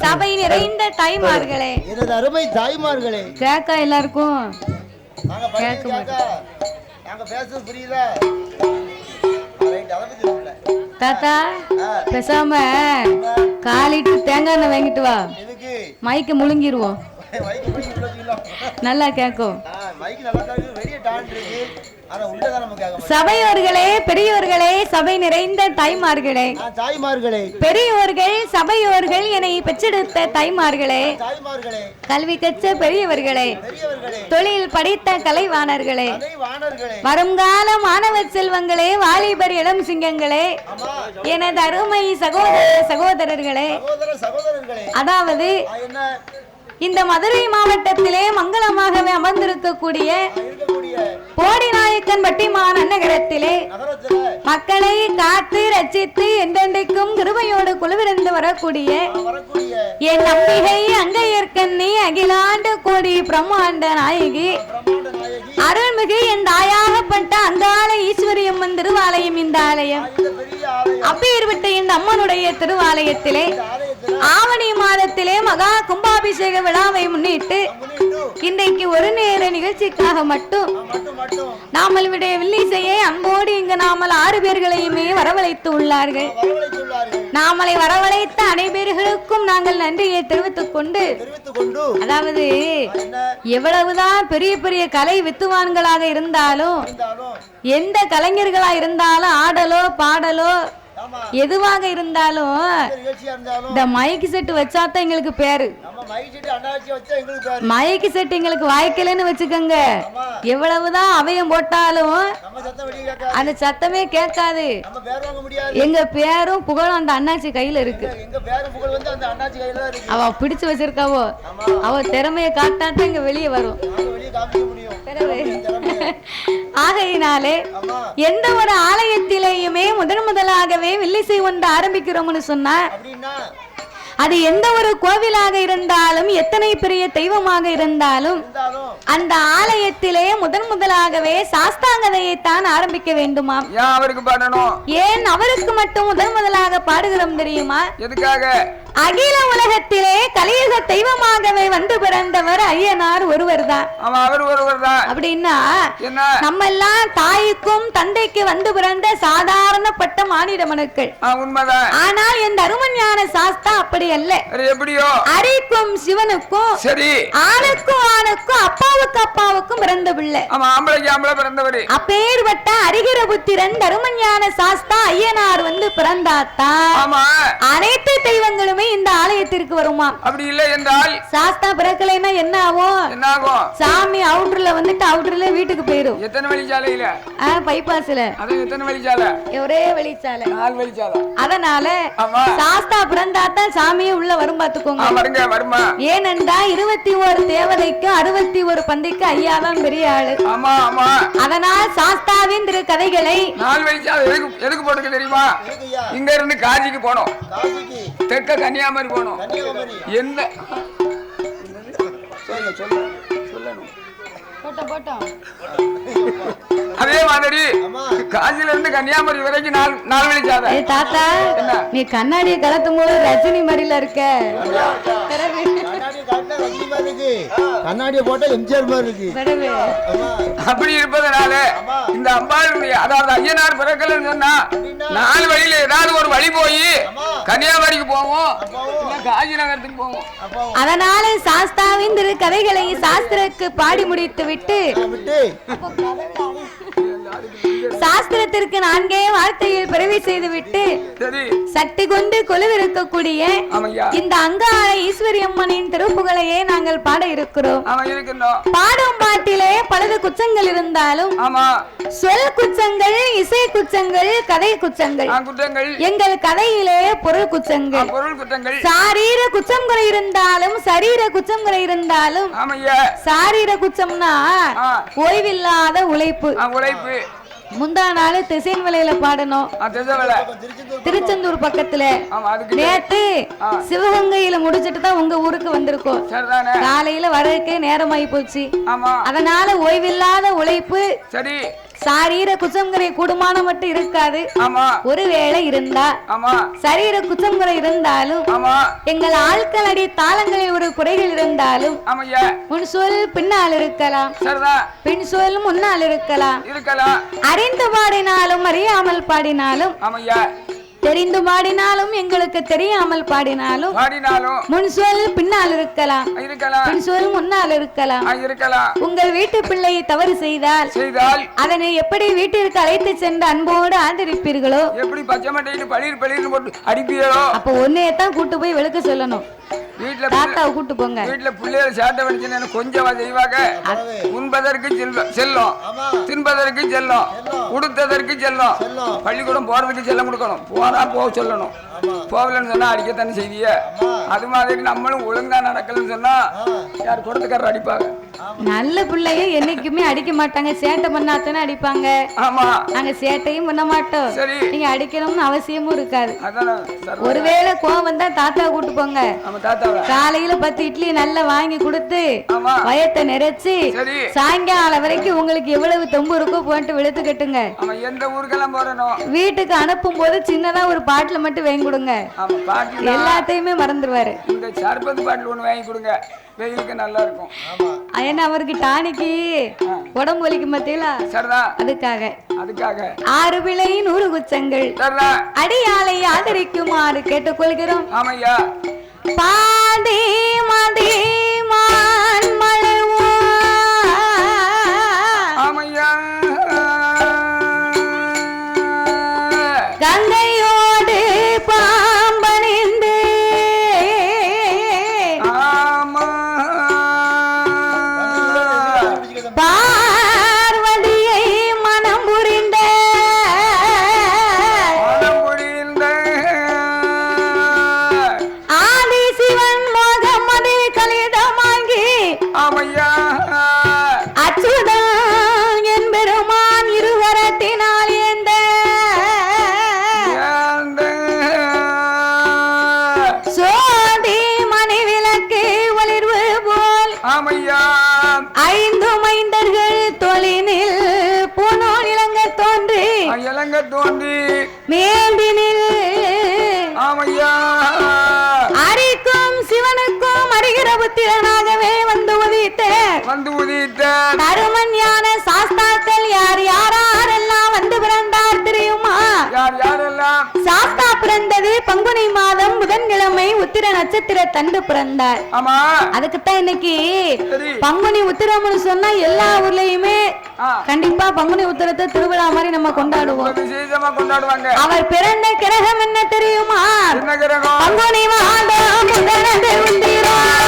சபை நிறைந்த தாய்மார்களே, எனது அருமை தாய்மார்களே, கேட்க எல்லாருக்கும் புரியுதா தாத்தா? பேசாம காலிட்டு தேங்காய் எண்ணெய் வாங்கிட்டு வா, மைக்க முழுங்கிருவோம், நல்லா கேட்கும். சபையோர்களே, பெரியோர்களே, சபை நிறைந்த தாய்மார்களே, தாய்மார்களே, பெரியோர்கள், சபையோர்கள், என்னை பெற்றெடுத்த தாய்மார்களே, கல்வி கற்ற பெரியவர்களே, தொழில் படித்த கலைவாணர்களே, வருங்கால மாணவ செல்வங்களே, வாலிபர் இளம் சிங்கங்களே, எனது அருமை சகோதரர்களே, அதாவது இந்த மதுரை மாவட்டத்திலே மங்களமாகவே அமர்ந்திருக்கக்கூடிய போடிநாயக்கன் பட்டிமான் நகரத்திலே மக்களை காத்து ரட்சித்து என்றென்றைக்கும் கிருபையோடு குழுவிருந்து வரக்கூடிய என் நம்பிகை அங்கையற்கண்ணி அகிலாண்டு கோடி பிரம்மாண்ட நாயகி அருள்மிகு என் தாயாகப்பட்ட அங்காள ஈஸ்வரியம்மன் திருவாலயம். இந்த ஆலயம் அப்பேற்பட்ட இந்த அம்மனுடைய திருவாலயத்திலே ஆவணி மாதத்திலே மகா கும்பாபிஷேக விழாவை முன்னிட்டு இன்றைக்கு ஒரு நேர நிகழ்ச்சிக்காக மட்டும் நாமளுடைய வில்லிசையை அன்போடு இங்கு நாமல் 6 பேர்களையுமே வரவழைத்து உள்ளார்கள். நாமளை வரவழைத்த அனைவர்களுக்கும் நாங்கள் நன்றியை தெரிவித்துக் கொண்டு, அதாவது எவ்வளவுதான் பெரிய பெரிய கலை வித்துவான்களாக இருந்தாலும், எந்த கலைஞர்களா இருந்தாலும், ஆடலோ பாடலோ எதுவாக இருந்தாலும் இந்த மைக்கு செட் வச்சாதான் எங்களுக்கு பேரு. மைக்கு செட் எங்களுக்கு வாய்க்கலன்னு வச்சுக்கோங்க, எவ்வளவுதான் அவயம் போட்டாலும் அந்த சத்தமே கேட்காது. எங்க பேரும் புகழும் அந்த அண்ணாச்சி கையில இருக்கு. அவ பிடிச்சு வச்சிருக்காவோ, அவ திறமையை காட்டாதான் இங்க வெளியே வரும். ஆகையினாலே எந்த ஒரு ஆலயத்திலேயுமே முதலாகவே வில்லிசை ஒன்று ஆரம்பிக்கிறோம்னு சொன்னா, அது எந்த ஒரு கோவிலாக இருந்தாலும், எத்தனை பெரிய தெய்வமாக இருந்தாலும், அந்த ஆலயத்திலே முதலாகவே சாஸ்தாங்கதையைத்தான் ஆரம்பிக்க வேண்டுமா? அவருக்கு பாடணும். ஏன் அவருக்கு மட்டும் முதலாக பாடுகிறோம் தெரியுமா? எதுக்காக? அகில உலகத்திலே கலியுக தெய்வமாகவே வந்து பிறந்தவர் ஐயனார் ஒருவர் தான். அப்படின்னா நம்ம எல்லாம் தாய்க்கும் தந்தைக்கு வந்து பிறந்த சாதாரணப்பட்ட மானிட மனுக்கள். ஆனால் இந்த அருமஞான சாஸ்தா அப்படி அல்ல. எப்படியோ அரிக்கும் சிவனுக்கும் சரி, ஆணுக்கும் ஆணுக்கும் அப்பாவுக்கும் பிறந்த பிள்ளை. அப்பேற்பட்ட அரிகிர புத்திரன் தருமஞான சாஸ்தா ஐயனார் வந்து பிறந்தாத்தா அனைத்து தெய்வங்களுமே இந்த ஆலயத்திற்கு வருமா? அப்படி இல்லை என்றால் சாஸ்தா பிறக்கலைன்னா என்ன ஆகும்? சாமி அவுட்டர்ல வந்துட்டு அவுட்டர்ல வீட்டுக்கு போயிடும். எத்தனை வழிச்சாலையில? பைபாஸ்ல. அது எத்தனை வழிச்சாலை? ஒரே வழிச்சாலை, 4 வழிச்சாலை. அதனால சாஸ்தா பிறந்தாத்தான் சாமியே உள்ள வரும். பாத்துக்கோங்க, வருமா? ஏனென்றா 21 தேவதைக்கு 61 பந்தைக்கு ஐயாதான் பெரிய ஆளு. அதனால் சாஸ்தாவின் திரு கதைகளை 4 வழிச்சாலை எதுக்கு போட்டுக்க தெரியுமா? இங்க இருந்து காஞ்சிக்கு போனோம், தெற்க கன்னியாகுமரி போனோம். என்ன சொல்லணும்? அதே மாதிரி காஞ்சில இருந்து கன்னியாகுமரி வரைக்கும் 4 வழிச்சாலை. தாத்தா, நீ கண்ணாடியை கலத்தும் போது ரஜினி மாதிரில இருக்க. கண்ணாடியை போட்டா எம்ஜிஆர் மாதிரி இருக்கு. அப்படி இருப்பதனால இந்த அம்பாளுடைய, அதாவது ஐயனார் பிறக்கலன்னு சொன்னா 4 வழியில ஏதாவது ஒரு வழி போய் கன்னியாகுமரிக்கு போவோம், காஞ்சி நகரத்துக்கு போவோம். அதனால சாஸ்தாவின் திரு கதைகளை சாஸ்திரக்கு பாடி முடித்து விட்டு சாஸ்திரத்திற்கு 4 வார்த்தையில் பிறவி செய்து விட்டு சக்தி கொண்டு கொலுவிருக்கக்கூடிய இந்த அங்காள ஈஸ்வரி அம்மனின் திருப்புகளையே நாங்கள் பாட இருக்கிறோம். பாடும் பாட்டிலே பலது குச்சங்கள் இருந்தாலும் சொல் குச்சங்கள், இசை குச்சங்கள், கதை குச்சங்கள். எங்கள் கதையிலே பொருள் குச்சங்கள். சாரீர குச்சம் குறை இருந்தாலும், சரீர குச்சம் குறை இருந்தாலும், சாரீர குச்சம்னா ஓய்வில்லாத உழைப்பு. முந்தா நாள் திசைன் விலையில பாடணும், திருச்செந்தூர் பக்கத்துல. நேத்து சிவகங்கையில முடிச்சிட்டு தான் உங்க ஊருக்கு வந்திருக்கோம். காலையில வரக்கே நேரமாயி போச்சு. அதனால ஓய்வில்லாத உழைப்பு, சாரீர குச்சம்குறை கூடுமான மட்டும் இருக்காது. ஒருவேளை இருந்தா சரீர குச்சம்குறை இருந்தாலும், எங்கள் ஆட்கள் அடி தாளங்களில் ஒரு குறைகள் இருந்தாலும், முன் சொல் பின்னால் இருக்கலாம், பின் சொல் முன்னால் இருக்கலாம். அறிந்து பாடினாலும் அறியாமல் பாடினாலும் தெரிந்து பாடினாலும் எங்களுக்கு தெரியாமல் பாடினாலும் முன் சொல் பின்னால் இருக்கலாம் பின் சொல் முன்னால் இருக்கலாம். உங்கள் வீட்டு பிள்ளையை தவறு செய்தால் அதனை எப்படி வீட்டிற்கு அழைத்து சென்று அன்போடு ஆதரிப்பீர்களோ எப்படி பச்சை மட்டையிட்டு பளிர் பளிர்னு போட்டு அடிப்பீர்களோ அப்ப ஒன்னையத்தான் கூட்டு போய் விளக்க சொல்லணும். வீட்டுல தாத்தாவை கூட்டு போங்க. வீட்டுல பிள்ளைகளை சாட்டை பண்ணிச்சு கொஞ்சம் செய்வாங்க. உண்பதற்கு செல்லும், தின்பதற்கு செல்லும், உடுத்ததற்கு செல்லும், பள்ளிக்கூடம் போறதுக்கு செல்லம் கொடுக்கணும். போனா போக சொல்லணும். போகலன்னு சொன்னா அடிக்கத்தானே செய்விய. அது மாதிரி நம்மளும் ஒழுங்கா நடக்கலன்னு சொன்னா யார் கொடுத்துக்காரர் அடிப்பாங்க. நல்ல பிள்ளைய என்னைக்குமே அடிக்க மாட்டாங்க, சேட்டை பண்ணாத்தானே அடிப்பாங்க. ஆமா, நாங்க சேட்டையும் பண்ண மாட்டோம். சரி, நீங்க அடிக்கணும்னு அவசியமும் இருக்காது. அதான் ஒருவேளை கோவம் வந்தா தாத்தா கூட்டு போங்க. தாத்தா காலையில 10 இட்லி நல்லா வாங்கி கொடுத்து வயத்தை நிறைச்சு சாயங்காலம் வரைக்கும் உங்களுக்கு எவ்வளவு தெம்பு இருக்கோ போட்டு வெளுத்து கட்டுங்க. எந்த ஊருக்கெல்லாம் போறணும் வீட்டுக்கு அனுப்பும் போது சின்னதா ஒரு பாட்டில் மட்டும் வாங்கி கொடுங்க. எல்லாத்தையுமே மறந்துடுவாரு. இந்த சர்பத்து பாட்டில் ஒண்ணு வாங்கி கொடுங்க, வெயிலுக்கு நல்லா இருக்கும். ஏன்னா அவருக்கு டானிக்கு உடம்பு வலிக்கு மத்தியில அதுக்காக 6 விலை 100 குச்சங்கள் அடியாலை ஆதரிக்குமாறு கேட்டுக்கொள்கிறோம். ஆமையா பாதி மதி மான் மலவா ஆமையா கங்கையோடு பாம்பணிந்து பார்வதியை மனம் புரிந்த ஆதி சிவன் மோகமது கலிதமாங்கி அச்சுதன் என் பெருமான் இருவரத்தினால் ஏந்த சோதி மணி விளக்கு ஒளிர்வு போல் 5 மைந்தர்கள் தொழினில் பூனோன் இளங்க தோன்றி மேம்பினில் அரிக்கும் சிவனுக்கும் அறிகிற புத்திரனாகவே வந்து உதித்த தருமன் ஞான சாஸ்தாக்கள் யார் யாரெல்லாம் வந்து பிறந்தார் தெரியுமா? சாஸ்தா பிறந்தது பங்குனி மாதம் புதன்கிழமை உத்திர நட்சத்திர தண்டு பிறந்தார். அதுக்குத்தான் இன்னைக்கு பங்குனி உத்திரம்னு சொன்னா எல்லா ஊர்லயுமே கண்டிப்பா பங்குனி உத்திரத்தை திருவிழா மாதிரி நம்ம கொண்டாடுவோம். அவர் பிறந்த கிரகம் என்ன தெரியுமா? பங்குனி மாதம் புதனது உத்திரம்